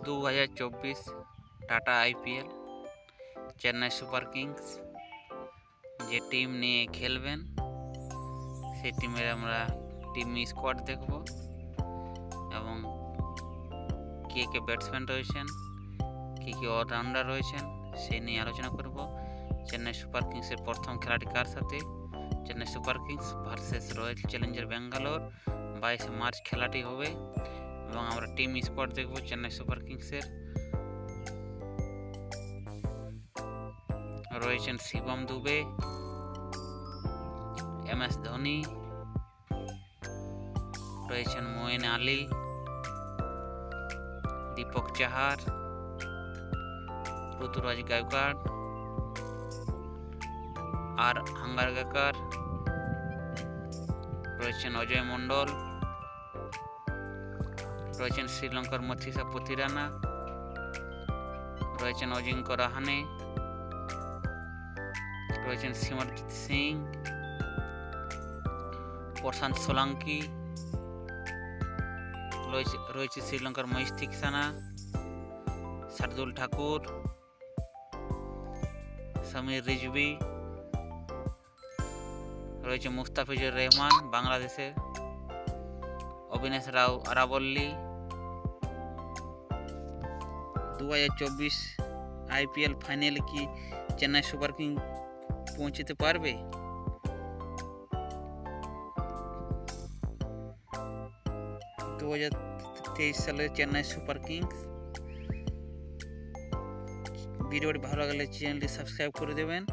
2024 Tata IPL Chennai Super Kings যে team নিয়ে খেলবেন সেই টিমের আমরা টিম স্কোয়াড দেখব এবং কে কে ব্যাটসম্যান রয়েছেন, কী কী অলরাউন্ডার রয়েছেন সেই নিয়ে আলোচনা করব। চেন্নাই সুপার কিংসের প্রথম খেলাটি কার সাথে? Chennai Super Kings versus Royal Challenger Bangalore. 22 March খেলাটি হবে এবং আমরা টিম স্কোয়াড দেখব চেন্নাই সুপার কিংসের। রয়েছেন শিবম দুবে, MS ধোনি, রয়েছেন মোয়েন আলী, দীপক চাহার, ঋতুরাজ গায়কোয়াড় আর হাঙ্গারগাকার, রয়েছেন অজয় মণ্ডল, রয়েছেন শ্রীলঙ্কার মথিসা পতিরানা, রয়েছেন অজিঙ্ক্য রাহানে, রয়েছেন সিমরজিৎ সিং, প্রশান্ত সোলাঙ্কি, রয়েছে শ্রীলঙ্কার মহিষ থিকসানা, শার্দুল ঠাকুর, সমীর রিজভি, রয়েছে মুস্তাফিজুর রহমান বাংলাদেশের, অবিনাশ রাও আরাবল্লী। 2024 আইপিএল ফাইনালে কি চেন্নাই সুপার কিং পৌঁছতে পারবে? 2023 সালের চেন্নাই সুপার কিংস। ভিডিওটি ভালো লাগলে চ্যানেলটি সাবস্ক্রাইব করে দেবেন।